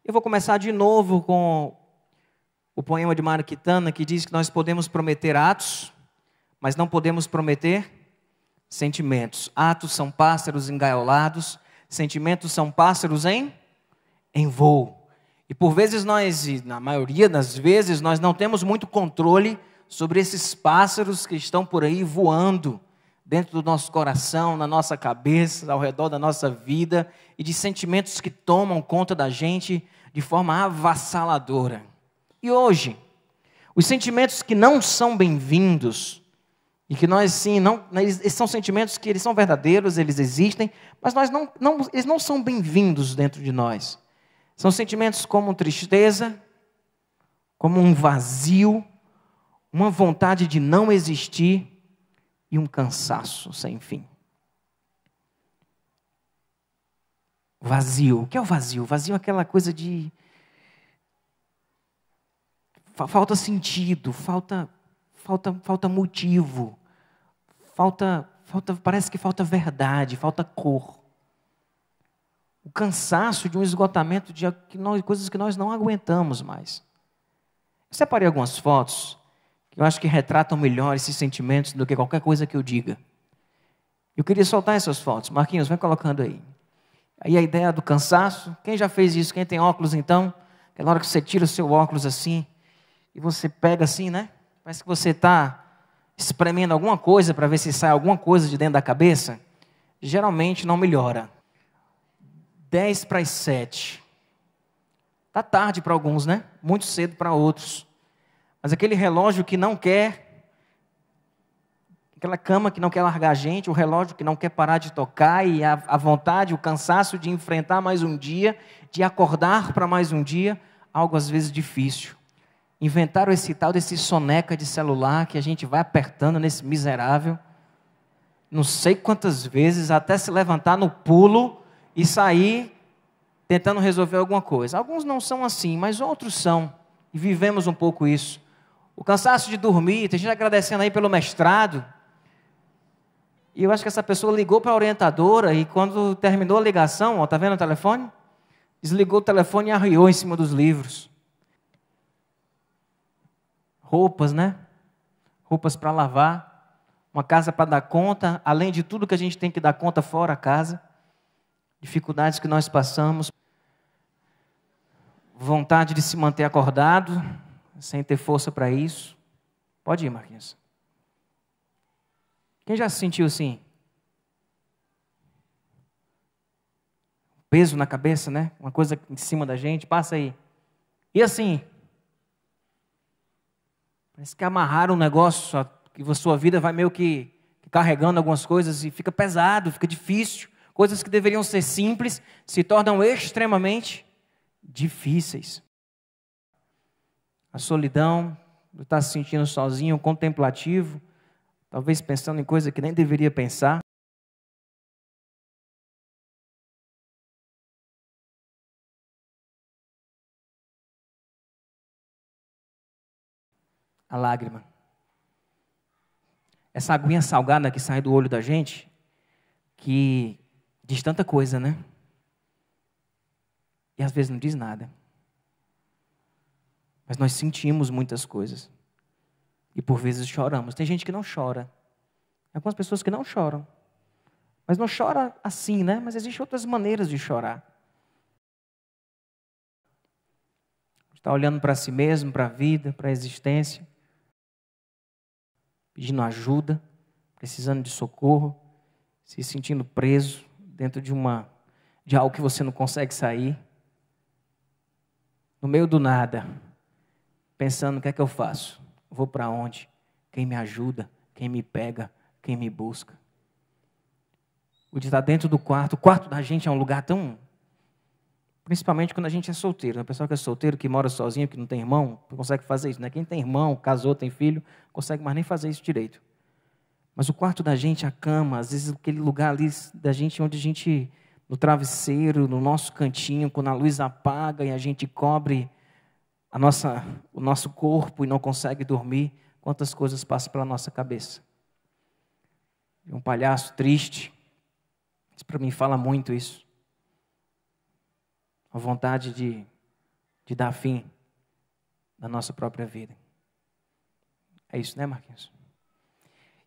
Eu vou começar de novo com o poema de Mário Quintana, que diz que nós podemos prometer atos, mas não podemos prometer sentimentos. Atos são pássaros engaiolados, sentimentos são pássaros em voo. E por vezes nós, e na maioria das vezes, nós não temos muito controle sobre esses pássaros que estão por aí voando dentro do nosso coração, na nossa cabeça, ao redor da nossa vida, e de sentimentos que tomam conta da gente de forma avassaladora. E hoje, os sentimentos que não são bem-vindos, e que nós sim, eles são sentimentos que eles são verdadeiros, eles existem, mas eles não são bem-vindos dentro de nós. São sentimentos como tristeza, como um vazio, uma vontade de não existir e um cansaço sem fim. Vazio. O que é o vazio? O vazio é aquela coisa de falta sentido, falta motivo, parece que falta verdade, falta cor. O cansaço de um esgotamento de coisas que nós não aguentamos mais. Eu separei algumas fotos que eu acho que retratam melhor esses sentimentos do que qualquer coisa que eu diga. Eu queria soltar essas fotos. Marquinhos, vem colocando aí. Aí a ideia do cansaço. Quem já fez isso? Quem tem óculos então? Aquela hora que você tira o seu óculos assim e você pega assim, né? Parece que você está espremendo alguma coisa para ver se sai alguma coisa de dentro da cabeça. Geralmente não melhora. 6:50. Está tarde para alguns, né? Muito cedo para outros. Mas aquele relógio que não quer, aquela cama que não quer largar a gente, o relógio que não quer parar de tocar, e a vontade, o cansaço de enfrentar mais um dia, de acordar para mais um dia, algo às vezes difícil. Inventaram esse tal desse soneca de celular que a gente vai apertando nesse miserável, não sei quantas vezes, até se levantar no pulo e sair tentando resolver alguma coisa. Alguns não são assim, mas outros são. E vivemos um pouco isso. O cansaço de dormir, tem gente agradecendo aí pelo mestrado. E eu acho que essa pessoa ligou para a orientadora e quando terminou a ligação, está vendo o telefone? Desligou o telefone e arriou em cima dos livros. Roupas, né? Roupas para lavar. Uma casa para dar conta, além de tudo que a gente tem que dar conta fora a casa. Dificuldades que nós passamos, vontade de se manter acordado, sem ter força para isso. Pode ir, Marquinhos. Quem já se sentiu assim? Peso na cabeça, né? Uma coisa em cima da gente, passa aí. E assim? Parece que amarraram um negócio, que a sua vida vai meio que carregando algumas coisas e fica pesado, fica difícil. Coisas que deveriam ser simples se tornam extremamente difíceis. A solidão, estar se sentindo sozinho, contemplativo, talvez pensando em coisa que nem deveria pensar. A lágrima. Essa aguinha salgada que sai do olho da gente, que diz tanta coisa, né? E às vezes não diz nada. Mas nós sentimos muitas coisas. E por vezes choramos. Tem gente que não chora. Tem algumas pessoas que não choram. Mas não chora assim, né? Mas existem outras maneiras de chorar. Está olhando para si mesmo, para a vida, para a existência. Pedindo ajuda, precisando de socorro, se sentindo preso dentro de algo que você não consegue sair. No meio do nada, pensando o que é que eu faço? Vou para onde? Quem me ajuda? Quem me pega? Quem me busca? O de estar dentro do quarto. O quarto da gente é um lugar tão... Principalmente quando a gente é solteiro. A pessoa que é solteiro, que mora sozinho, que não tem irmão, não consegue fazer isso, né? Quem tem irmão, casou, tem filho, não consegue mais nem fazer isso direito. Mas o quarto da gente, a cama, às vezes aquele lugar ali da gente, onde a gente, no travesseiro, no nosso cantinho, quando a luz apaga e a gente cobre o nosso corpo e não consegue dormir, quantas coisas passam pela nossa cabeça. Um palhaço triste, isso para mim fala muito isso. A vontade de de dar fim na nossa própria vida. É isso, né, Marquinhos?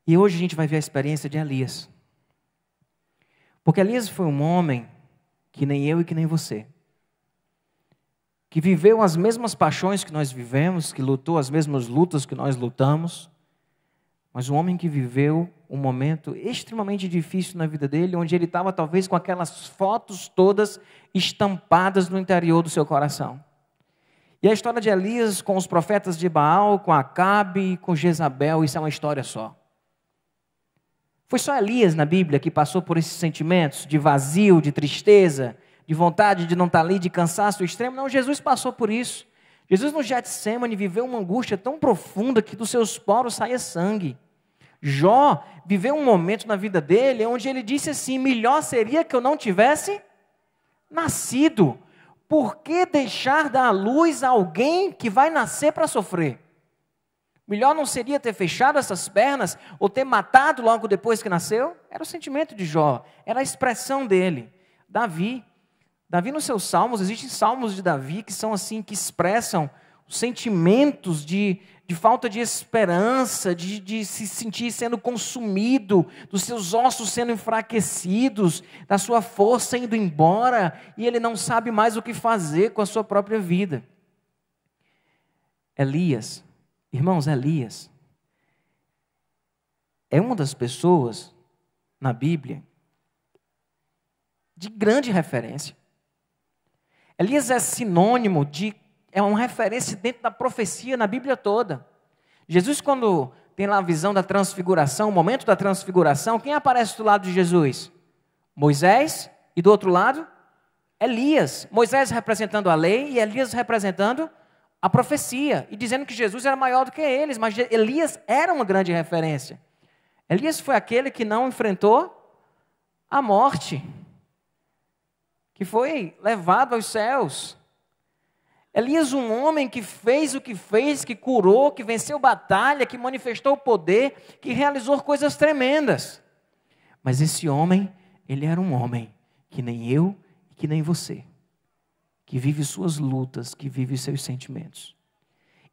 E hoje a gente vai ver a experiência de Elias. Porque Elias foi um homem que nem eu e que nem você. Que viveu as mesmas paixões que nós vivemos, que lutou as mesmas lutas que nós lutamos. Mas um homem que viveu um momento extremamente difícil na vida dele, onde ele estava talvez com aquelas fotos todas estampadas no interior do seu coração. E a história de Elias com os profetas de Baal, com Acabe e com Jezabel, isso é uma história só. Foi só Elias na Bíblia que passou por esses sentimentos de vazio, de tristeza, de vontade de não estar ali, de cansaço extremo? Não, Jesus passou por isso. Jesus no Getsemane viveu uma angústia tão profunda que dos seus poros saía sangue. Jó viveu um momento na vida dele onde ele disse assim: melhor seria que eu não tivesse nascido. Por que deixar dar à luz a alguém que vai nascer para sofrer? Melhor não seria ter fechado essas pernas ou ter matado logo depois que nasceu? Era o sentimento de Jó, era a expressão dele. Davi nos seus salmos, existem salmos de Davi que são assim, que expressam os sentimentos de falta de esperança, de se sentir sendo consumido, dos seus ossos sendo enfraquecidos, da sua força indo embora, e ele não sabe mais o que fazer com a sua própria vida. Elias, irmãos, Elias é uma das pessoas na Bíblia de grande referência. Elias é sinônimo é uma referência dentro da profecia na Bíblia toda. Jesus, quando tem lá a visão da transfiguração, o momento da transfiguração, quem aparece do lado de Jesus? Moisés, e do outro lado, Elias. Moisés representando a lei e Elias representando a profecia, e dizendo que Jesus era maior do que eles, mas Elias era uma grande referência. Elias foi aquele que não enfrentou a morte, que foi levado aos céus. Elias, um homem que fez o que fez, que curou, que venceu batalha, que manifestou poder, que realizou coisas tremendas. Mas esse homem, ele era um homem que nem eu e que nem você, que vive suas lutas, que vive seus sentimentos.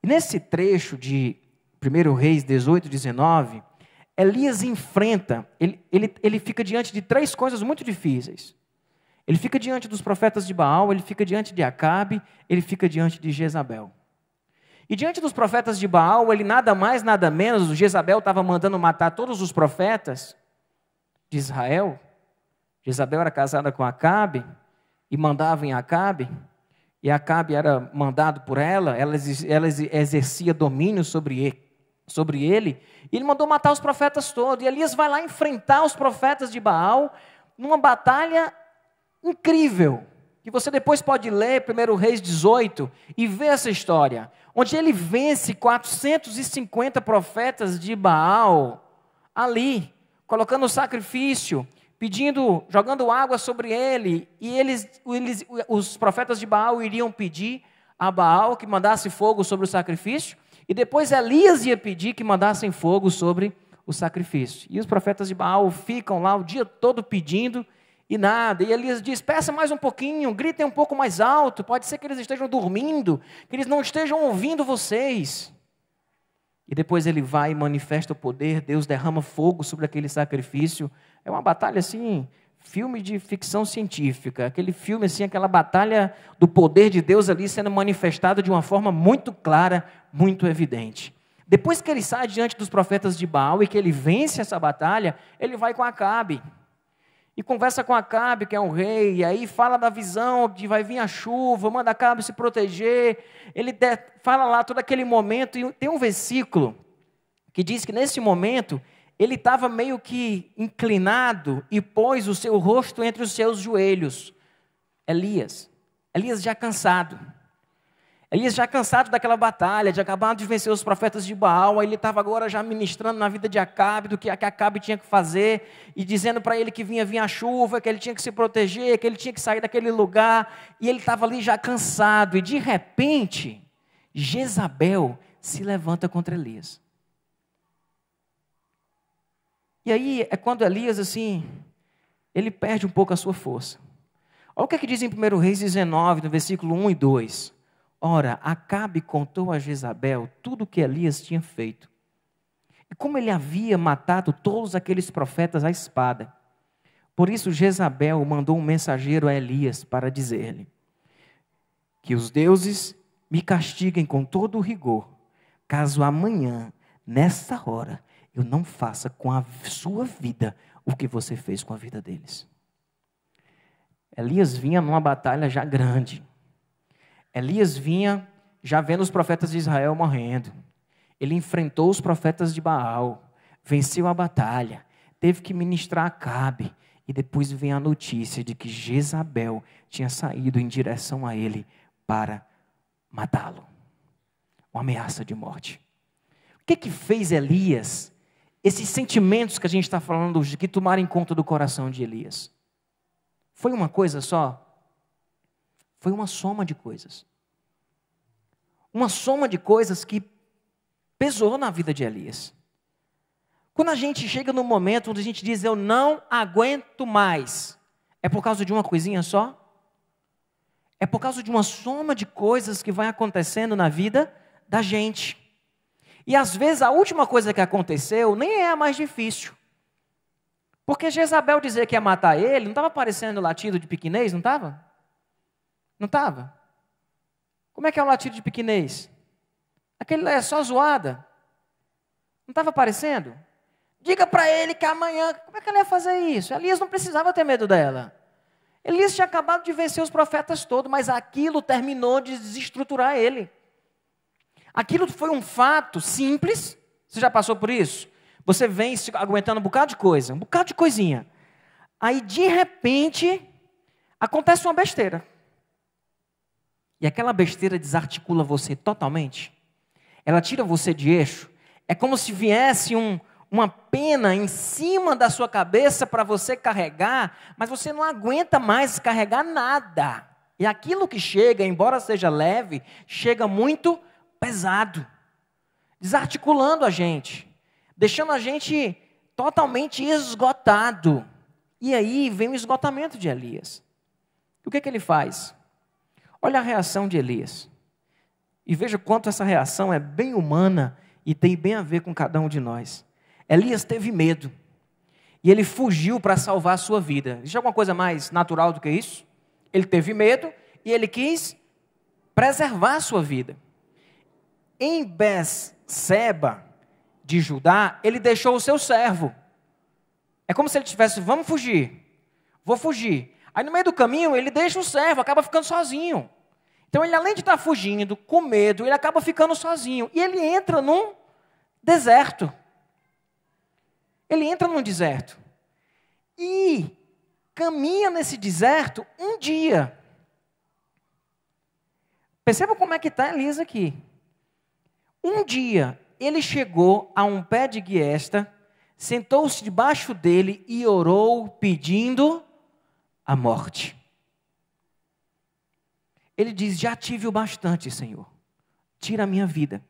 E nesse trecho de 1 Reis 18, 19, Elias enfrenta, ele fica diante de três coisas muito difíceis. Ele fica diante dos profetas de Baal, ele fica diante de Acabe, ele fica diante de Jezabel. E diante dos profetas de Baal, ele nada mais, nada menos, Jezabel estava mandando matar todos os profetas de Israel. Jezabel era casada com Acabe e mandava em Acabe, e Acabe era mandado por ela exercia domínio sobre ele, e ele mandou matar os profetas todos. E Elias vai lá enfrentar os profetas de Baal numa batalha incrível, que você depois pode ler 1 Reis 18 e ver essa história, onde ele vence 450 profetas de Baal ali, colocando o sacrifício, jogando água sobre ele, e os profetas de Baal iriam pedir a Baal que mandasse fogo sobre o sacrifício, e depois Elias ia pedir que mandassem fogo sobre o sacrifício. E os profetas de Baal ficam lá o dia todo pedindo, e nada, e Elias diz: peça mais um pouquinho, gritem um pouco mais alto, pode ser que eles estejam dormindo, que eles não estejam ouvindo vocês. E depois ele vai e manifesta o poder, Deus derrama fogo sobre aquele sacrifício. É uma batalha assim, filme de ficção científica, aquele filme assim, aquela batalha do poder de Deus ali sendo manifestado de uma forma muito clara, muito evidente. Depois que ele sai diante dos profetas de Baal e que ele vence essa batalha, ele vai com Acabe. E conversa com Acabe, que é um rei, e aí fala da visão de vai vir a chuva, manda Acabe se proteger. Ele fala lá todo aquele momento, e tem um versículo que diz que nesse momento ele estava meio que inclinado e pôs o seu rosto entre os seus joelhos. Elias já cansado. Elias já cansado daquela batalha, de acabar de vencer os profetas de Baal, aí ele estava agora já ministrando na vida de Acabe, do que Acabe tinha que fazer, e dizendo para ele que vinha a chuva, que ele tinha que se proteger, que ele tinha que sair daquele lugar, e ele estava ali já cansado, e de repente, Jezabel se levanta contra Elias. E aí é quando Elias, assim, ele perde um pouco a sua força. Olha o que diz em 1 Reis 19, no versículo 1 e 2. Ora, Acabe contou a Jezabel tudo o que Elias tinha feito. E como ele havia matado todos aqueles profetas à espada. Por isso Jezabel mandou um mensageiro a Elias para dizer-lhe: que os deuses me castiguem com todo o rigor, caso amanhã, nesta hora, eu não faça com a sua vida o que você fez com a vida deles. Elias vinha numa batalha já grande. Elias vinha já vendo os profetas de Israel morrendo. Ele enfrentou os profetas de Baal, venceu a batalha, teve que ministrar a Acabe, e depois vem a notícia de que Jezabel tinha saído em direção a ele para matá-lo. Uma ameaça de morte. O que fez Elias, esses sentimentos que a gente está falando hoje, que tomaram conta do coração de Elias? Foi uma coisa só? Foi uma soma de coisas. Uma soma de coisas que pesou na vida de Elias. Quando a gente chega no momento onde a gente diz, eu não aguento mais, é por causa de uma coisinha só? É por causa de uma soma de coisas que vai acontecendo na vida da gente. E às vezes a última coisa que aconteceu nem é a mais difícil. Porque Jezabel dizer que ia matar ele, não estava parecendo latido de piquinês, não estava? Não estava? Como é que é o latido de piquinês? Aquele é só zoada. Não estava aparecendo? Diga para ele que amanhã... Como é que ele ia fazer isso? Elias não precisava ter medo dela. Elias tinha acabado de vencer os profetas todos, mas aquilo terminou de desestruturar ele. Aquilo foi um fato simples. Você já passou por isso? Você vem aguentando um bocado de coisa, um bocado de coisinha. Aí, de repente, acontece uma besteira. E aquela besteira desarticula você totalmente. Ela tira você de eixo. É como se viesse uma pena em cima da sua cabeça para você carregar, mas você não aguenta mais carregar nada. E aquilo que chega, embora seja leve, chega muito pesado, desarticulando a gente, deixando a gente totalmente esgotado. E aí vem o esgotamento de Elias. O que ele faz? Olha a reação de Elias. E veja quanto essa reação é bem humana e tem bem a ver com cada um de nós. Elias teve medo. E ele fugiu para salvar a sua vida. Existe alguma coisa mais natural do que isso? Ele teve medo e ele quis preservar a sua vida. Em Betseba de Judá, ele deixou o seu servo. É como se ele tivesse, vamos fugir. Vou fugir. Aí no meio do caminho, ele deixa o servo, acaba ficando sozinho. Então ele, além de estar fugindo, com medo, ele acaba ficando sozinho. E ele entra num deserto. Ele entra num deserto. E caminha nesse deserto um dia. Perceba como é que está Elias aqui. Um dia, ele chegou a um pé de giesta, sentou-se debaixo dele e orou pedindo a morte. Ele diz, já tive o bastante, Senhor. Tira a minha vida.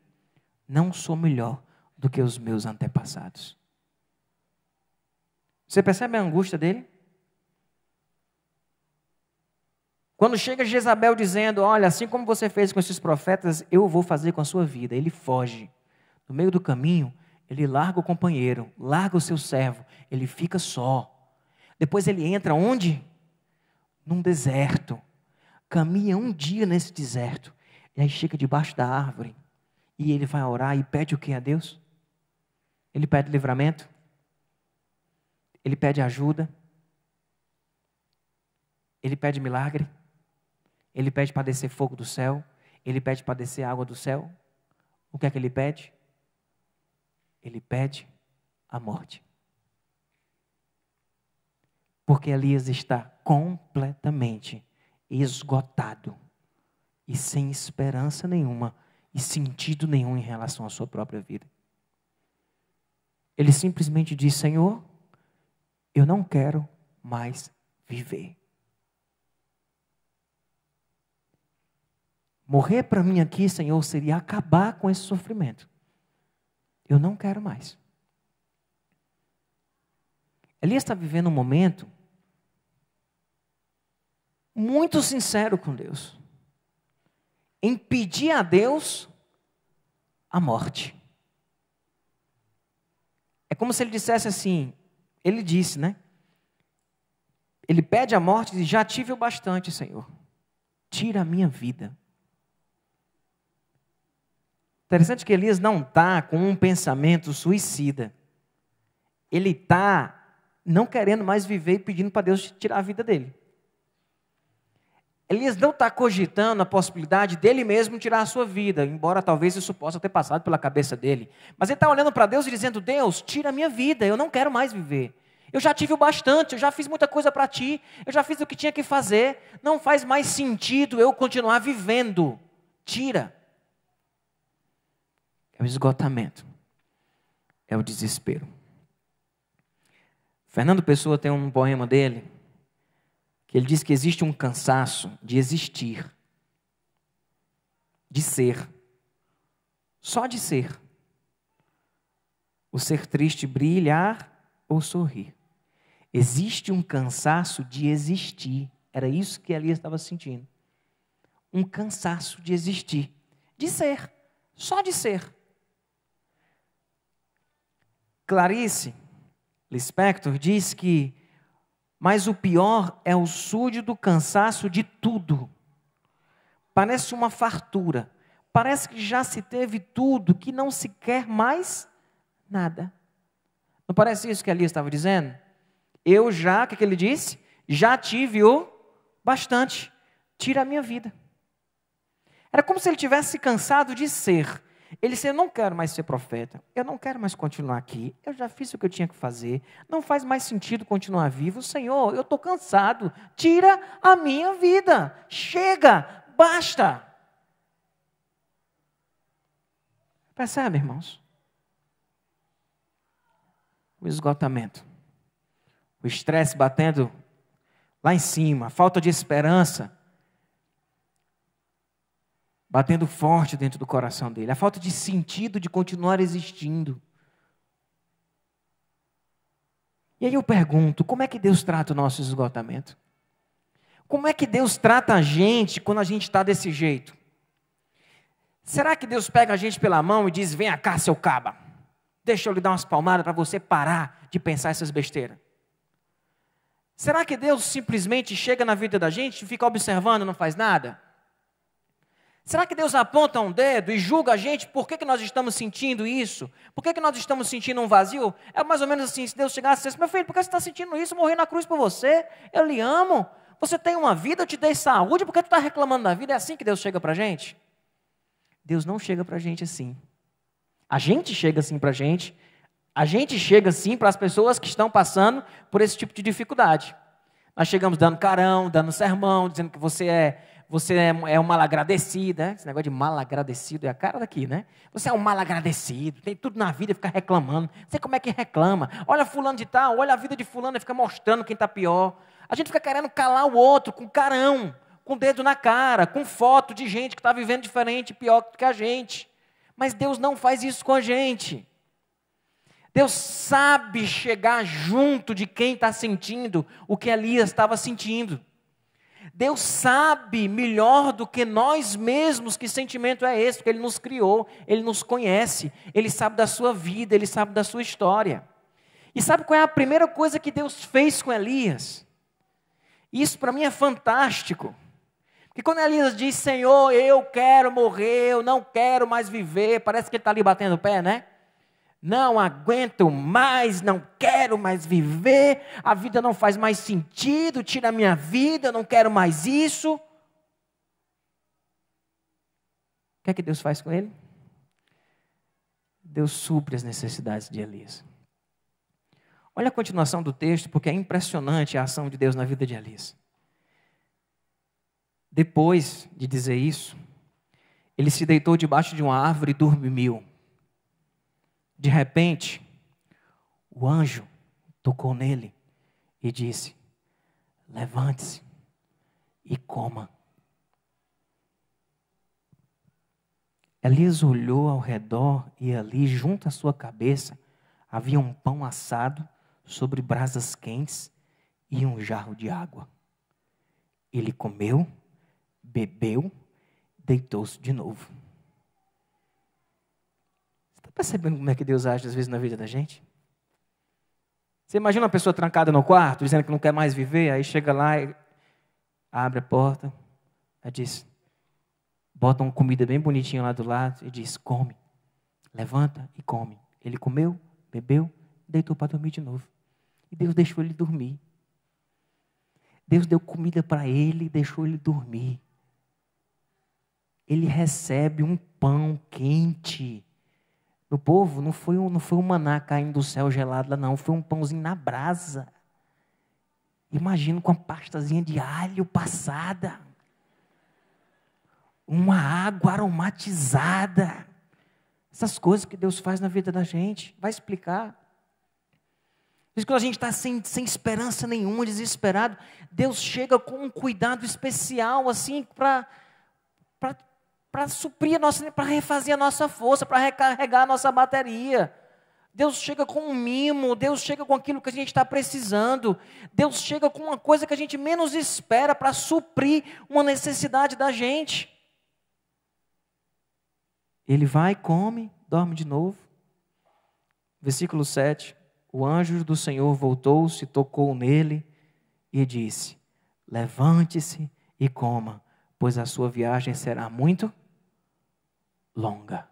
Não sou melhor do que os meus antepassados. Você percebe a angústia dele? Quando chega Jezabel dizendo, olha, assim como você fez com esses profetas, eu vou fazer com a sua vida. Ele foge. No meio do caminho, ele larga o companheiro, larga o seu servo, ele fica só. Depois ele entra onde? Num deserto. Caminha um dia nesse deserto. E aí chega debaixo da árvore. E ele vai orar e pede o que a Deus? Ele pede livramento. Ele pede ajuda. Ele pede milagre. Ele pede para descer fogo do céu. Ele pede para descer água do céu. O que é que ele pede? Ele pede a morte. Porque Elias está completamente esgotado e sem esperança nenhuma e sentido nenhum em relação à sua própria vida. Ele simplesmente diz, Senhor, eu não quero mais viver. Morrer para mim aqui, Senhor, seria acabar com esse sofrimento. Eu não quero mais. Elias está vivendo um momento muito sincero com Deus. em pedir a Deus a morte. É como se ele dissesse assim, ele disse, né? Ele pede a morte e diz, já tive o bastante, Senhor. Tira a minha vida. Interessante que Elias não está com um pensamento suicida. Ele está não querendo mais viver e pedindo para Deus tirar a vida dele. Elias não está cogitando a possibilidade dele mesmo tirar a sua vida, embora talvez isso possa ter passado pela cabeça dele. Mas ele está olhando para Deus e dizendo, Deus, tira a minha vida, eu não quero mais viver. Eu já tive o bastante, eu já fiz muita coisa para ti, eu já fiz o que tinha que fazer, não faz mais sentido eu continuar vivendo. Tira. É o esgotamento, é o desespero. Fernando Pessoa tem um poema dele, que ele diz que existe um cansaço de existir, de ser, só de ser. O ser triste brilhar ou sorrir. Existe um cansaço de existir. Era isso que Elias estava sentindo. Um cansaço de existir, de ser, só de ser. Clarice Lispector diz que mas o pior é o súdito cansaço de tudo. Parece uma fartura. Parece que já se teve tudo, que não se quer mais nada. Não parece isso que Elias estava dizendo? O que ele disse? Já tive o bastante. Tira a minha vida. Era como se ele tivesse cansado de ser. Ele disse, eu não quero mais ser profeta, eu não quero mais continuar aqui, eu já fiz o que eu tinha que fazer, não faz mais sentido continuar vivo, Senhor, eu estou cansado, tira a minha vida, chega, basta. Percebe, irmãos? O esgotamento, o estresse batendo lá em cima, a falta de esperança, batendo forte dentro do coração dele. A falta de sentido de continuar existindo. E aí eu pergunto, como é que Deus trata o nosso esgotamento? Como é que Deus trata a gente quando a gente está desse jeito? Será que Deus pega a gente pela mão e diz, venha cá, seu caba, deixa eu lhe dar umas palmadas para você parar de pensar essas besteiras? Será que Deus simplesmente chega na vida da gente e fica observando e não faz nada? Será que Deus aponta um dedo e julga a gente por que nós estamos sentindo isso? Por que nós estamos sentindo um vazio? É mais ou menos assim, se Deus chegasse e dissesse, meu filho, por que você está sentindo isso? Eu morri na cruz por você, eu lhe amo, você tem uma vida, eu te dei saúde, por que tu está reclamando da vida? É assim que Deus chega para a gente? Deus não chega para a gente assim. A gente chega assim para a gente chega assim para as pessoas que estão passando por esse tipo de dificuldade. Nós chegamos dando carão, dando sermão, dizendo que você é um malagradecido, né? Esse negócio de malagradecido é a cara daqui, né? Você é um malagradecido, tem tudo na vida e fica reclamando. Não sei como é que reclama. Olha fulano de tal, olha a vida de fulano e fica mostrando quem está pior. A gente fica querendo calar o outro com carão, com o dedo na cara, com foto de gente que está vivendo diferente, pior que a gente. Mas Deus não faz isso com a gente. Deus sabe chegar junto de quem está sentindo o que Elias estava sentindo. Deus sabe melhor do que nós mesmos que sentimento é esse, porque Ele nos criou, Ele nos conhece, Ele sabe da sua vida, Ele sabe da sua história. E sabe qual é a primeira coisa que Deus fez com Elias? Isso para mim é fantástico. Porque quando Elias diz, Senhor, eu quero morrer, eu não quero mais viver, parece que ele está ali batendo o pé, né? Não aguento mais, não quero mais viver, a vida não faz mais sentido, tira a minha vida, eu não quero mais isso. O que é que Deus faz com ele? Deus supre as necessidades de Elias. Olha a continuação do texto, porque é impressionante a ação de Deus na vida de Elias. Depois de dizer isso, ele se deitou debaixo de uma árvore e dormiu. De repente, o anjo tocou nele e disse, levante-se e coma. Elias olhou ao redor e ali, junto à sua cabeça, havia um pão assado sobre brasas quentes e um jarro de água. Ele comeu, bebeu, deitou-se de novo. Você está percebendo como é que Deus age às vezes na vida da gente? Você imagina uma pessoa trancada no quarto, dizendo que não quer mais viver, aí chega lá e abre a porta, aí diz, bota uma comida bem bonitinha lá do lado e diz, come, levanta e come. Ele comeu, bebeu, deitou para dormir de novo. E Deus deixou ele dormir. Deus deu comida para ele e deixou ele dormir. Ele recebe um pão quente. No povo, não foi um maná caindo do céu gelado lá, não. Foi um pãozinho na brasa. Imagina com uma pastazinha de alho passada. Uma água aromatizada. Essas coisas que Deus faz na vida da gente. Vai explicar. Por isso que a gente está sem esperança nenhuma, desesperado. Deus chega com um cuidado especial, assim, para suprir a nossa, para refazer a nossa força, para recarregar a nossa bateria. Deus chega com um mimo, Deus chega com aquilo que a gente está precisando. Deus chega com uma coisa que a gente menos espera para suprir uma necessidade da gente. Ele vai, come, dorme de novo. Versículo 7. O anjo do Senhor voltou-se, tocou nele e disse, levante-se e coma, pois a sua viagem será muito longa.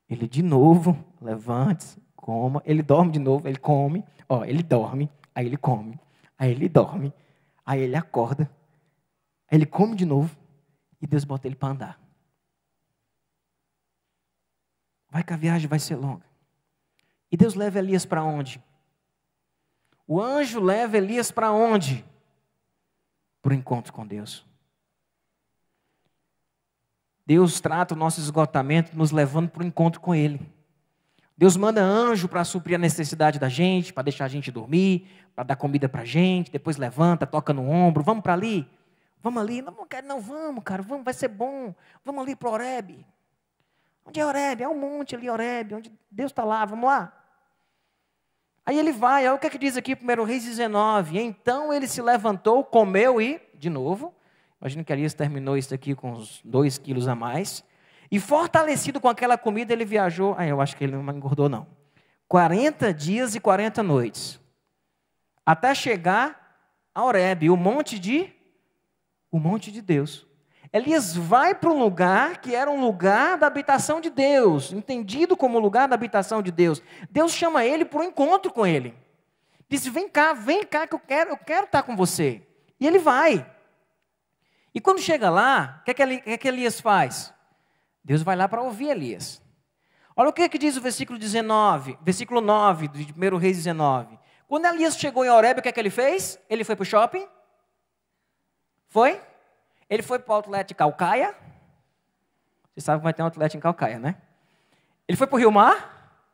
Ele de novo, levante-se, coma, ele dorme de novo, ele come, ele dorme, aí ele come, aí ele dorme, aí ele acorda, aí ele come de novo e Deus bota ele para andar. Vai que a viagem vai ser longa. E Deus leva Elias para onde? O anjo leva Elias para onde? Para o encontro com Deus. Deus trata o nosso esgotamento nos levando para o encontro com Ele. Deus manda anjo para suprir a necessidade da gente, para deixar a gente dormir, para dar comida para a gente, depois levanta, toca no ombro, vamos para ali? Vamos ali? Não, vamos, cara, vamos, vai ser bom. Vamos ali para Horebe. Onde é Horebe? É um monte ali, Horebe, onde Deus está lá, vamos lá. Aí ele vai, olha o que é que diz aqui, 1 Reis 19. Então ele se levantou, comeu e, de novo, imagino que Elias terminou isso aqui com uns 2 quilos a mais. E fortalecido com aquela comida, ele viajou, eu acho que ele não engordou não. 40 dias e 40 noites. Até chegar a Horebe, o monte de Deus. Elias vai para um lugar que era um lugar da habitação de Deus, entendido como lugar da habitação de Deus. Deus chama ele para um encontro com ele. Disse, vem cá que eu quero estar com você. E ele vai. E quando chega lá, o que é que Elias faz? Deus vai lá para ouvir Elias. Olha o que é que diz o versículo 9 de 1 Reis 19. Quando Elias chegou em Horebe, o que é que ele fez? Ele foi para o shopping? Foi? Ele foi para o outlet de Calcaia. Você sabe que vai ter um outlet em Calcaia, né? Ele foi para o Rio Mar.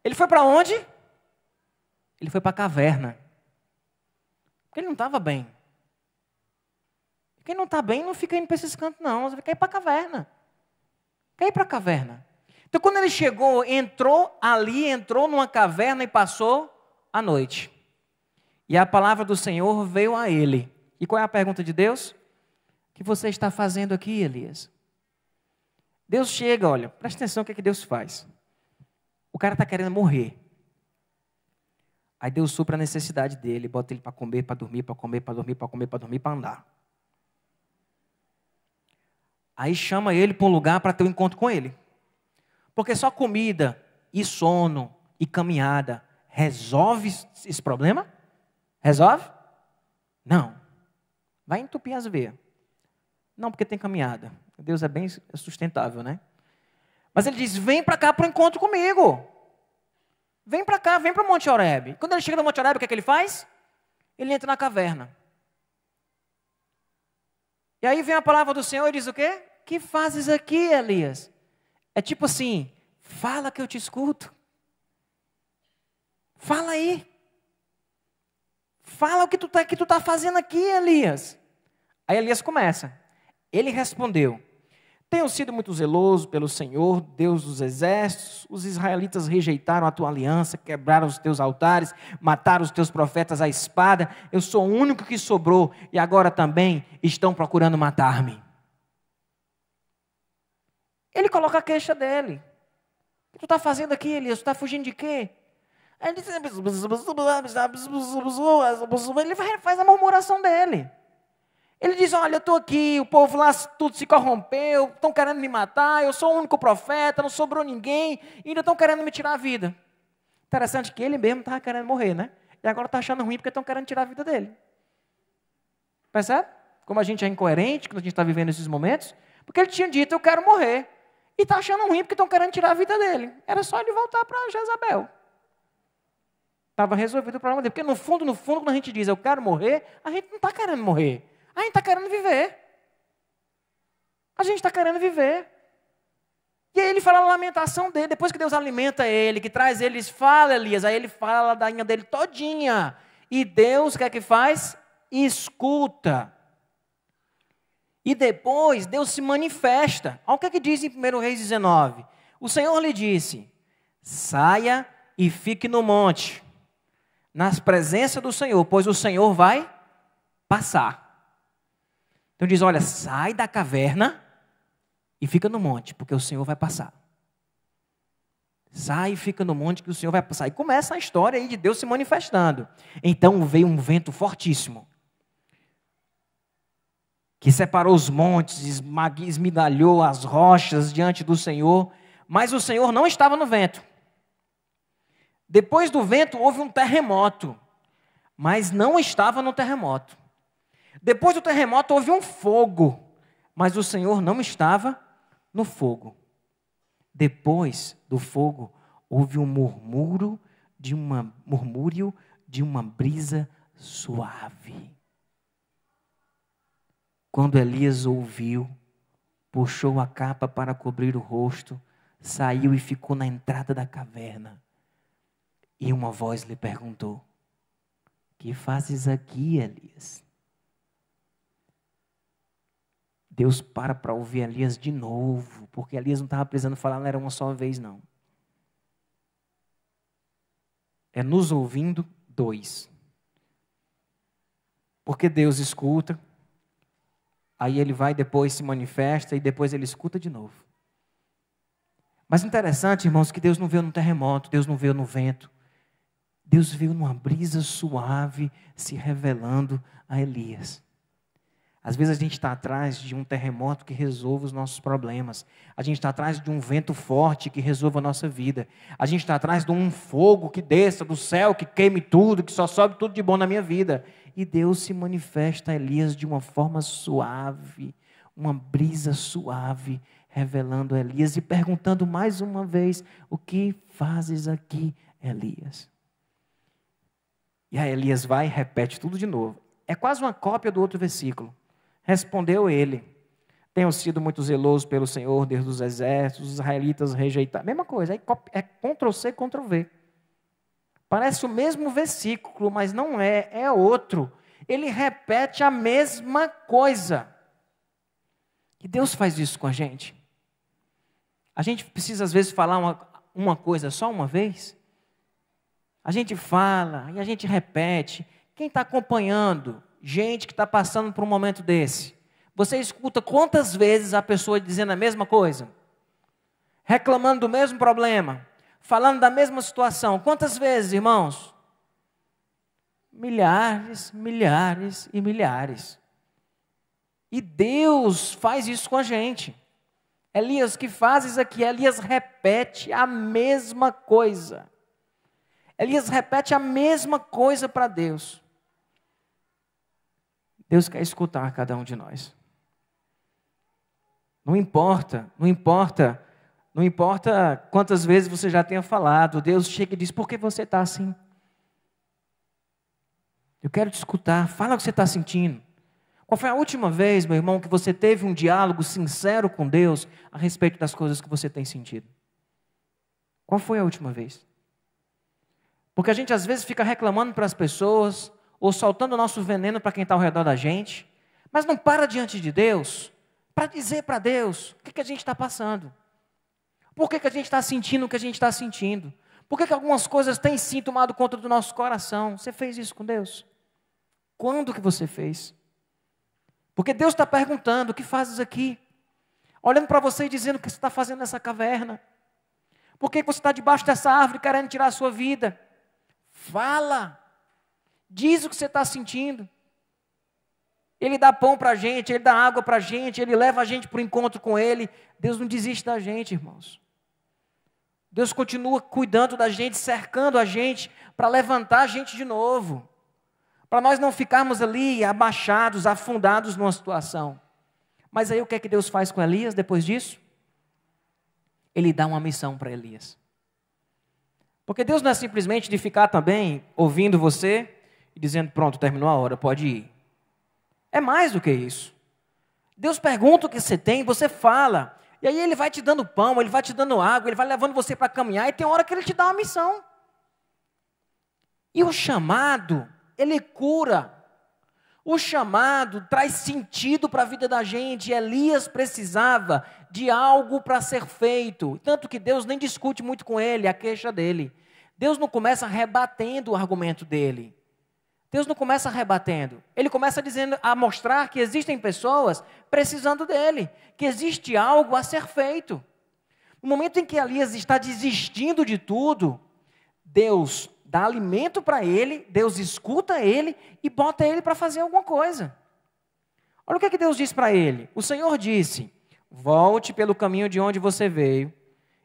Ele foi para onde? Ele foi para a caverna. Porque ele não estava bem. Quem não está bem não fica indo para esses cantos, não. Você quer ir para a caverna. Quer ir para a caverna. Então, quando ele chegou, entrou numa caverna e passou a noite. E a palavra do Senhor veio a ele. E qual é a pergunta de Deus? O que você está fazendo aqui, Elias? Deus chega, olha, presta atenção no que Deus faz. O cara está querendo morrer. Aí Deus supra a necessidade dele, bota ele para comer, para dormir, para comer, para dormir, para comer, para dormir, para andar. Aí chama ele para um lugar para ter um encontro com ele. Porque só comida e sono e caminhada resolve esse problema? Resolve? Não. Vai entupir as veias. Não, porque tem caminhada. Deus é bem sustentável, né? Mas ele diz, vem para cá para o encontro comigo. Vem para cá, vem para o Monte Horebe. Quando ele chega no Monte Horebe, o que é que ele faz? Ele entra na caverna. E aí vem a palavra do Senhor e diz o quê? Que fazes aqui, Elias? É tipo assim, fala que eu te escuto. Fala aí. Fala o que tu tá fazendo aqui, Elias. Aí Elias começa. Ele respondeu, tenho sido muito zeloso pelo Senhor, Deus dos exércitos. Os israelitas rejeitaram a tua aliança, quebraram os teus altares, mataram os teus profetas à espada. Eu sou o único que sobrou e agora também estão procurando matar-me. Ele coloca a queixa dele. O que tu está fazendo aqui, Elias? Tu está fugindo de quê? Aí ele faz a murmuração dele. Ele diz, olha, eu estou aqui, o povo lá tudo se corrompeu, estão querendo me matar, eu sou o único profeta, não sobrou ninguém, e ainda estão querendo me tirar a vida. Interessante que ele mesmo estava querendo morrer, né? E agora está achando ruim porque estão querendo tirar a vida dele. Percebe? Como a gente é incoerente quando a gente está vivendo esses momentos. Porque ele tinha dito, eu quero morrer. E está achando ruim porque estão querendo tirar a vida dele. Era só ele voltar para Jezabel. Estava resolvido o problema dele. Porque no fundo, quando a gente diz, eu quero morrer, a gente não está querendo morrer. A gente está querendo viver. A gente está querendo viver. E aí ele fala a lamentação dele. Depois que Deus alimenta ele, que traz ele, fala Elias. Aí ele fala a ladainha dele todinha. E Deus, o que é que faz? Escuta. E depois Deus se manifesta. Olha o que é que diz em 1 Reis 19. O Senhor lhe disse, saia e fique no monte, nas presenças do Senhor, pois o Senhor vai passar. Então diz, olha, sai da caverna e fica no monte, porque o Senhor vai passar. Sai e fica no monte que o Senhor vai passar. E começa a história aí de Deus se manifestando. Então veio um vento fortíssimo, que separou os montes, esmigalhou as rochas diante do Senhor, mas o Senhor não estava no vento. Depois do vento houve um terremoto, mas não estava no terremoto. Depois do terremoto houve um fogo, mas o Senhor não estava no fogo. Depois do fogo houve um murmúrio de uma brisa suave. Quando Elias ouviu, puxou a capa para cobrir o rosto, saiu e ficou na entrada da caverna. E uma voz lhe perguntou, que fazes aqui, Elias? Deus para ouvir Elias de novo, porque Elias não estava precisando falar, não era uma só vez, não. É nos ouvindo, 2. Porque Deus escuta, aí ele vai depois se manifesta e depois ele escuta de novo. Mas interessante, irmãos, que Deus não veio no terremoto, Deus não veio no vento. Deus veio numa brisa suave se revelando a Elias. Às vezes a gente está atrás de um terremoto que resolva os nossos problemas. A gente está atrás de um vento forte que resolva a nossa vida. A gente está atrás de um fogo que desça do céu, que queime tudo, que só sobe tudo de bom na minha vida. E Deus se manifesta a Elias de uma forma suave, uma brisa suave, revelando a Elias e perguntando mais uma vez, o que fazes aqui, Elias? E aí Elias vai e repete tudo de novo. É quase uma cópia do outro versículo. Respondeu ele, tenho sido muito zeloso pelo Senhor, Deus dos exércitos, os israelitas rejeitaram. Mesma coisa, é Ctrl+C, Ctrl+V. Parece o mesmo versículo, mas não é, é outro. Ele repete a mesma coisa. E Deus faz isso com a gente. A gente precisa às vezes falar uma coisa só uma vez. A gente fala e a gente repete. Quem está acompanhando gente que está passando por um momento desse, você escuta quantas vezes a pessoa dizendo a mesma coisa? Reclamando do mesmo problema, falando da mesma situação. Quantas vezes, irmãos? Milhares, milhares e milhares. E Deus faz isso com a gente. Elias, que fazes aqui? Elias repete a mesma coisa. Elias repete a mesma coisa para Deus. Deus quer escutar cada um de nós. Não importa quantas vezes você já tenha falado, Deus chega e diz, por que você está assim? Eu quero te escutar, fala o que você está sentindo. Qual foi a última vez, meu irmão, que você teve um diálogo sincero com Deus a respeito das coisas que você tem sentido? Qual foi a última vez? Porque a gente às vezes fica reclamando para as pessoas, ou soltando o nosso veneno para quem está ao redor da gente, mas não para diante de Deus, para dizer para Deus o que a gente está passando. Por que a gente está sentindo o que a gente está sentindo? Por que algumas coisas têm sim tomado conta do nosso coração? Você fez isso com Deus? Quando que você fez? Porque Deus está perguntando, o que fazes aqui? olhando para você e dizendo o que você está fazendo nessa caverna. Por que você está debaixo dessa árvore querendo tirar a sua vida? Fala. Diz o que você está sentindo. Ele dá pão para a gente, Ele dá água para a gente, Ele leva a gente para o encontro com Ele. Deus não desiste da gente, irmãos. Deus continua cuidando da gente, cercando a gente, para levantar a gente de novo. Para nós não ficarmos ali abaixados, afundados numa situação. Mas aí o que é que Deus faz com Elias depois disso? Ele dá uma missão para Elias. Porque Deus não é simplesmente de ficar também ouvindo você e dizendo, pronto, terminou a hora, pode ir. É mais do que isso. Deus pergunta o que você tem, você fala. E aí Ele vai te dando pão, Ele vai te dando água, Ele vai levando você para caminhar. E tem hora que Ele te dá uma missão. E o chamado, ele cura. O chamado traz sentido para a vida da gente. Elias precisava de algo para ser feito. Tanto que Deus nem discute muito com ele, a queixa dele. Deus não começa rebatendo o argumento dele. Deus não começa rebatendo. Ele começa dizendo, a mostrar que existem pessoas precisando dele. Que existe algo a ser feito. No momento em que Elias está desistindo de tudo, Deus dá alimento para ele, Deus escuta ele e bota ele para fazer alguma coisa. Olha o que Deus diz para ele. O Senhor disse, volte pelo caminho de onde você veio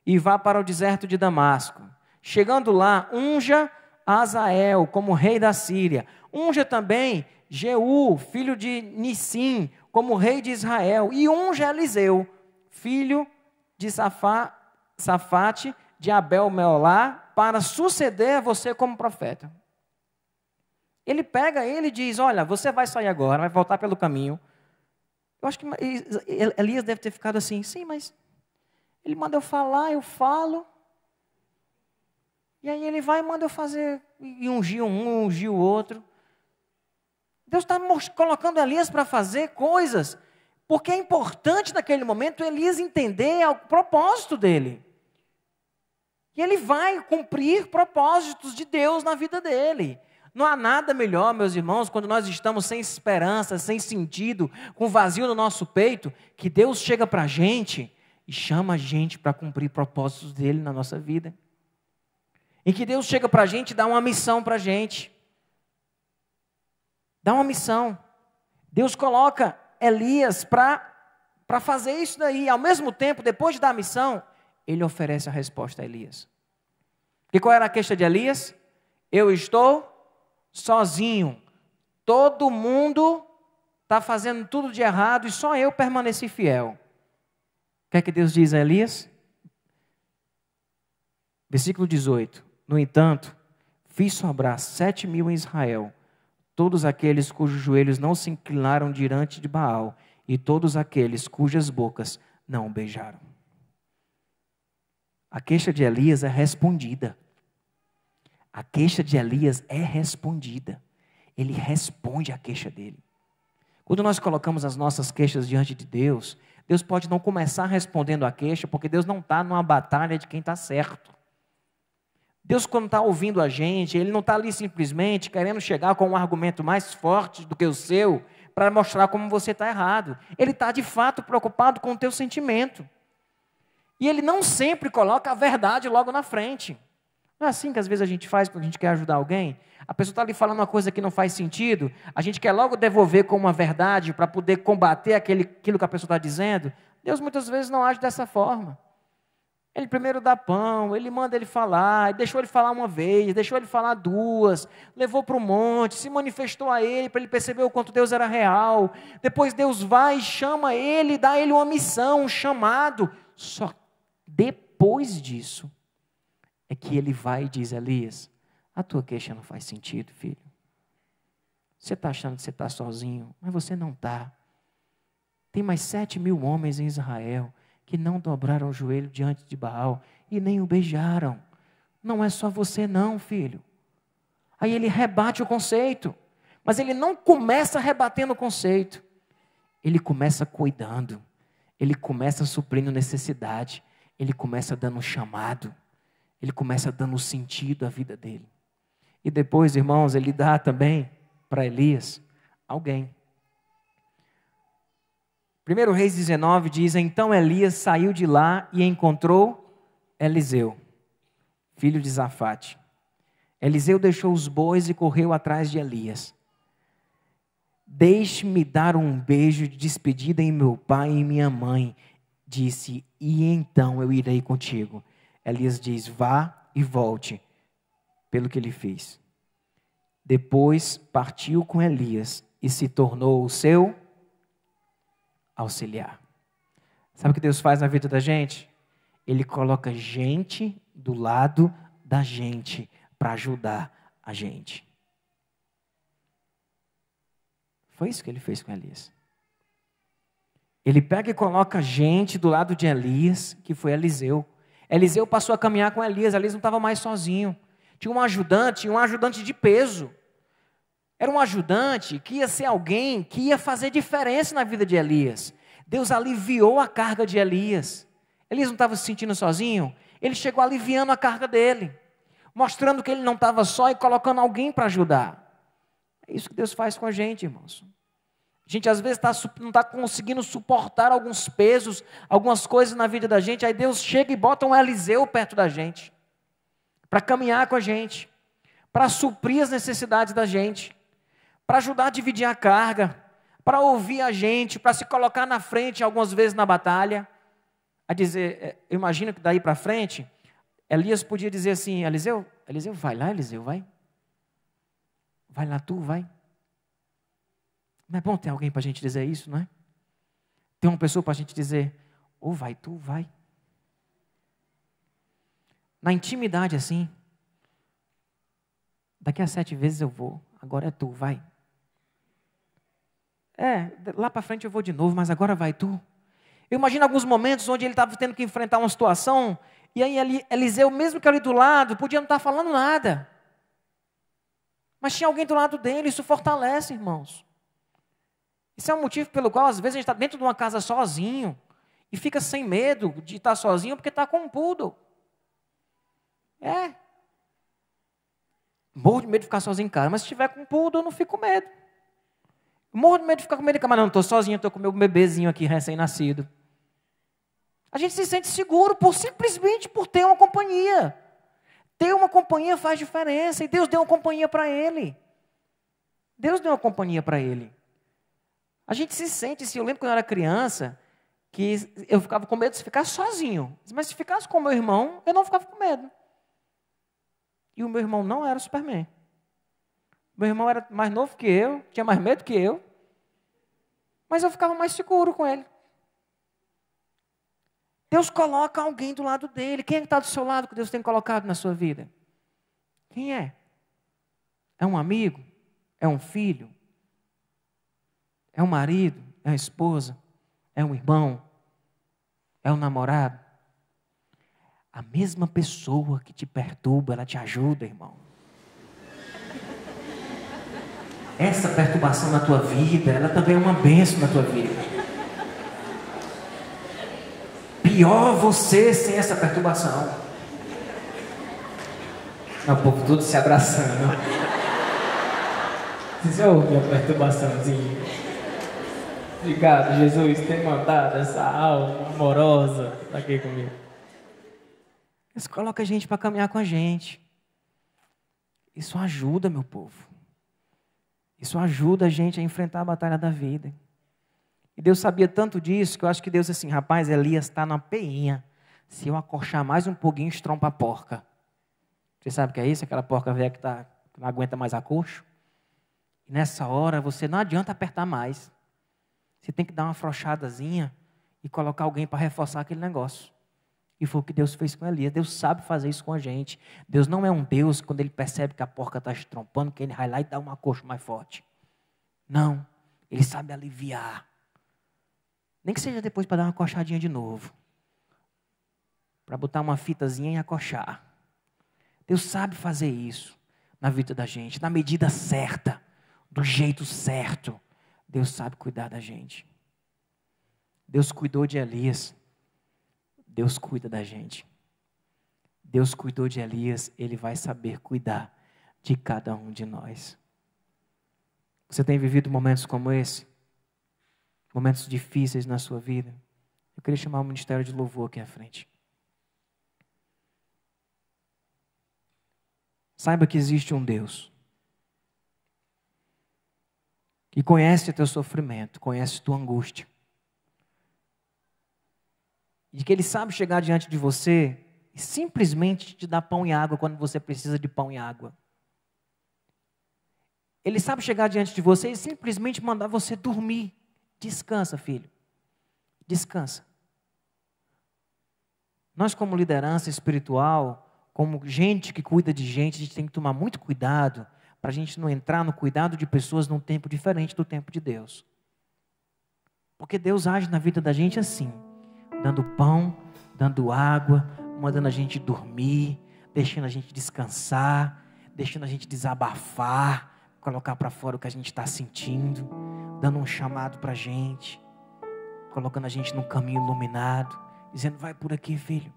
e vá para o deserto de Damasco. Chegando lá, unja Azael como rei da Síria. Unja também Jeú, filho de Nissim, como rei de Israel. E unja Eliseu, filho de Safate, de Abel-Meolá, para suceder a você como profeta. Ele pega ele e diz, olha, você vai sair agora, vai voltar pelo caminho. Eu acho que Elias deve ter ficado assim, sim, mas ele manda eu falar, eu falo. E aí ele vai e manda eu fazer, e ungir um, ungir o outro. Deus está colocando Elias para fazer coisas, porque é importante naquele momento Elias entender o propósito dele. E ele vai cumprir propósitos de Deus na vida dele. Não há nada melhor, meus irmãos, quando nós estamos sem esperança, sem sentido, com vazio no nosso peito, que Deus chega para a gente e chama a gente para cumprir propósitos dele na nossa vida. Em que Deus chega para a gente e dá uma missão para a gente. Dá uma missão. Deus coloca Elias para fazer isso daí. Ao mesmo tempo, depois de dar a missão, ele oferece a resposta a Elias. E qual era a queixa de Elias? Eu estou sozinho. Todo mundo está fazendo tudo de errado e só eu permaneci fiel. O que é que Deus diz a Elias? Versículo 18. No entanto, fiz sobrar 7.000 em Israel, todos aqueles cujos joelhos não se inclinaram diante de Baal, e todos aqueles cujas bocas não o beijaram. A queixa de Elias é respondida. A queixa de Elias é respondida. Ele responde à queixa dele. Quando nós colocamos as nossas queixas diante de Deus, Deus pode não começar respondendo a queixa, porque Deus não está numa batalha de quem está certo. Deus, quando está ouvindo a gente, Ele não está ali simplesmente querendo chegar com um argumento mais forte do que o seu, para mostrar como você está errado. Ele está de fato preocupado com o teu sentimento. E Ele não sempre coloca a verdade logo na frente. Não é assim que às vezes a gente faz quando a gente quer ajudar alguém? A pessoa está ali falando uma coisa que não faz sentido, a gente quer logo devolver como uma verdade para poder combater aquilo que a pessoa está dizendo. Deus muitas vezes não age dessa forma. Ele primeiro dá pão, ele manda ele falar, deixou ele falar uma vez, deixou ele falar duas, levou para o monte, se manifestou a ele para ele perceber o quanto Deus era real. Depois Deus vai e chama ele, dá a ele uma missão, um chamado. Só depois disso é que ele vai e diz, Elias, a tua queixa não faz sentido, filho. Você está achando que você está sozinho, mas você não está. Tem mais 7.000 homens em Israel que não dobraram o joelho diante de Baal e nem o beijaram. Não é só você não, filho. Aí ele rebate o conceito, mas ele não começa rebatendo o conceito. Ele começa cuidando, ele começa suprindo necessidade, ele começa dando um chamado, ele começa dando sentido à vida dele. E depois, irmãos, ele dá também para Elias alguém. 1 Reis 19 diz: então Elias saiu de lá e encontrou Eliseu, filho de Zafate. Eliseu deixou os bois e correu atrás de Elias. Deixe-me dar um beijo de despedida em meu pai e minha mãe, disse, e então eu irei contigo. Elias diz: vá e volte, pelo que ele fez. Depois partiu com Elias e se tornou o seu auxiliar. Sabe o que Deus faz na vida da gente? Ele coloca gente do lado da gente para ajudar a gente. Foi isso que ele fez com Elias. Ele pega e coloca gente do lado de Elias, que foi Eliseu. Eliseu passou a caminhar com Elias. Elias não estava mais sozinho. Tinha um ajudante de peso. Era um ajudante que ia ser alguém que ia fazer diferença na vida de Elias. Deus aliviou a carga de Elias. Elias não estava se sentindo sozinho. Ele chegou aliviando a carga dele, mostrando que ele não estava só e colocando alguém para ajudar. É isso que Deus faz com a gente, irmãos. A gente às vezes não está conseguindo suportar alguns pesos, algumas coisas na vida da gente. Aí Deus chega e bota um Eliseu perto da gente, para caminhar com a gente, para suprir as necessidades da gente, para ajudar a dividir a carga, para ouvir a gente, para se colocar na frente algumas vezes na batalha. A dizer, eu imagino que daí para frente, Elias podia dizer assim: Eliseu, vai lá, Eliseu, vai. Vai lá tu, vai. Não é bom ter alguém para a gente dizer isso, não é? Ter uma pessoa para a gente dizer: ou vai tu, vai. Na intimidade assim, daqui a 7 vezes eu vou, agora é tu, vai. Lá para frente eu vou de novo, mas agora vai tu. Eu imagino alguns momentos onde ele estava tendo que enfrentar uma situação, e aí Eliseu, mesmo que ali do lado, podia não estar falando nada. Mas tinha alguém do lado dele, isso fortalece, irmãos. Isso é um motivo pelo qual, às vezes, a gente está dentro de uma casa sozinho, e fica sem medo de estar sozinho, porque está com um poodle. Morro de medo de ficar sozinho em casa, mas se estiver com um poodle, eu não fico com medo. Morro de medo de ficar com medo de cama, não estou sozinho, estou com meu bebezinho aqui, recém-nascido. A gente se sente seguro simplesmente por ter uma companhia. Ter uma companhia faz diferença, e Deus deu uma companhia para ele. Deus deu uma companhia para ele. A gente se sente assim, eu lembro quando eu era criança, que eu ficava com medo de ficar sozinho. Mas se ficasse com o meu irmão, eu não ficava com medo. E o meu irmão não era Superman. Meu irmão era mais novo que eu, tinha mais medo que eu. Mas eu ficava mais seguro com ele. Deus coloca alguém do lado dele. Quem é que está do seu lado que Deus tem colocado na sua vida? Quem é? É um amigo? É um filho? É um marido? É uma esposa? É um irmão? É um namorado? A mesma pessoa que te perturba, ela te ajuda, irmão. Essa perturbação na tua vida, ela também é uma bênção na tua vida. Pior você sem essa perturbação. O povo todo se abraçando. Você ouve a perturbaçãozinha? Obrigado, Jesus, ter mandado essa alma amorosa aqui comigo. Deus coloca a gente para caminhar com a gente. Isso ajuda, meu povo. Isso ajuda a gente a enfrentar a batalha da vida. E Deus sabia tanto disso, que eu acho que Deus assim, rapaz, Elias está na peinha. Se eu acorchar mais um pouquinho, estrompa a porca. Você sabe o que é isso? Aquela porca velha que não aguenta mais acorcho. E nessa hora, você não adianta apertar mais. Você tem que dar uma afrouxadazinha e colocar alguém para reforçar aquele negócio. E foi o que Deus fez com Elias. Deus sabe fazer isso com a gente. Deus não é um Deus, quando Ele percebe que a porca está estrompando, que Ele vai lá e dá um acorcho mais forte. Não. Ele sabe aliviar. Nem que seja depois para dar uma acochadinha de novo. Para botar uma fitazinha e acochar. Deus sabe fazer isso na vida da gente, na medida certa, do jeito certo. Deus sabe cuidar da gente. Deus cuidou de Elias. Deus cuida da gente. Deus cuidou de Elias, Ele vai saber cuidar de cada um de nós. Você tem vivido momentos como esse? momentos difíceis na sua vida, eu queria chamar o ministério de louvor aqui à frente. Saiba que existe um Deus que conhece o teu sofrimento, conhece a tua angústia. E que Ele sabe chegar diante de você e simplesmente te dar pão e água quando você precisa de pão e água. Ele sabe chegar diante de você e simplesmente mandar você dormir. Descansa, filho. Descansa. Nós, como liderança espiritual, como gente que cuida de gente, a gente tem que tomar muito cuidado para a gente não entrar no cuidado de pessoas num tempo diferente do tempo de Deus. Porque Deus age na vida da gente assim, dando pão, dando água, mandando a gente dormir, deixando a gente descansar, deixando a gente desabafar, colocar para fora o que a gente está sentindo, dando um chamado para a gente, colocando a gente num caminho iluminado, dizendo, vai por aqui, filho.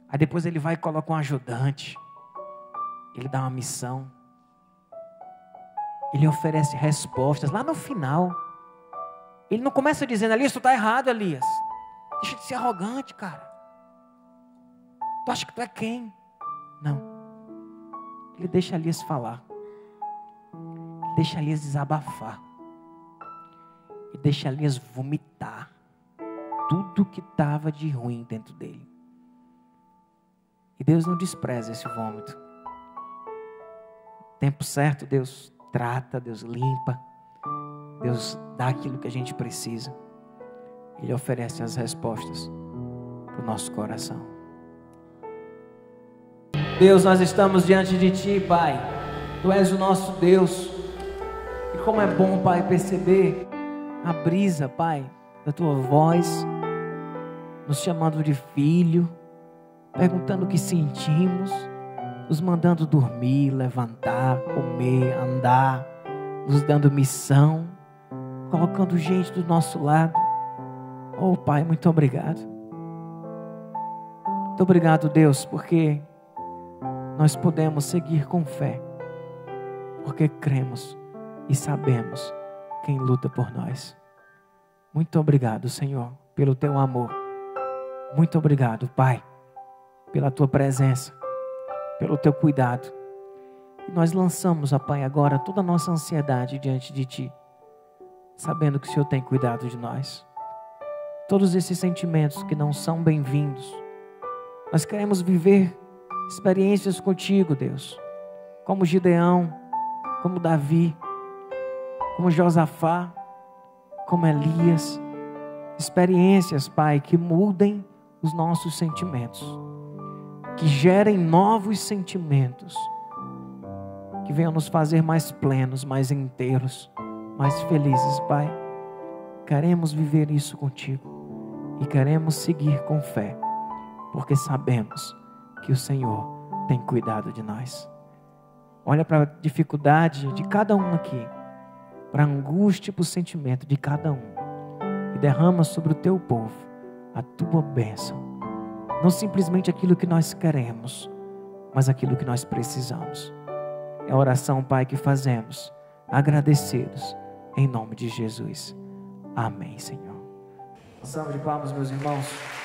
Aí depois Ele vai e coloca um ajudante, Ele dá uma missão, Ele oferece respostas lá no final. Ele não começa dizendo, Elias, tu está errado, Elias. Deixa de ser arrogante, cara. Tu acha que tu é quem? Não. Ele deixa Elias falar. Ele deixa Elias desabafar. E deixa Elias vomitar tudo que estava de ruim dentro dele. E Deus não despreza esse vômito. Tempo certo, Deus trata, Deus limpa, Deus dá aquilo que a gente precisa. Ele oferece as respostas para o nosso coração. Deus, nós estamos diante de Ti, Pai. Tu és o nosso Deus. E como é bom, Pai, perceber a brisa, Pai, da Tua voz, nos chamando de filho, perguntando o que sentimos, nos mandando dormir, levantar, comer, andar, nos dando missão, colocando gente do nosso lado. Oh, Pai, muito obrigado. Muito obrigado, Deus, porque nós podemos seguir com fé, porque cremos e sabemos quem luta por nós. Muito obrigado, Senhor, pelo Teu amor. Muito obrigado, Pai, pela Tua presença, pelo Teu cuidado. E nós lançamos, ó Pai, agora toda a nossa ansiedade diante de Ti, sabendo que o Senhor tem cuidado de nós. Todos esses sentimentos que não são bem-vindos, nós queremos viver experiências contigo, Deus, como Gideão, como Davi, como Josafá, como Elias. Experiências, Pai, que mudem os nossos sentimentos, que gerem novos sentimentos, que venham nos fazer mais plenos, mais inteiros, mais felizes, Pai. Queremos viver isso contigo e queremos seguir com fé, porque sabemos que o Senhor tem cuidado de nós. Olha para a dificuldade de cada um aqui, para a angústia e para o sentimento de cada um, e derrama sobre o Teu povo a Tua bênção. Não simplesmente aquilo que nós queremos, mas aquilo que nós precisamos. É a oração, Pai, que fazemos, agradecidos, em nome de Jesus. Amém, Senhor. Salve de palmas, meus irmãos.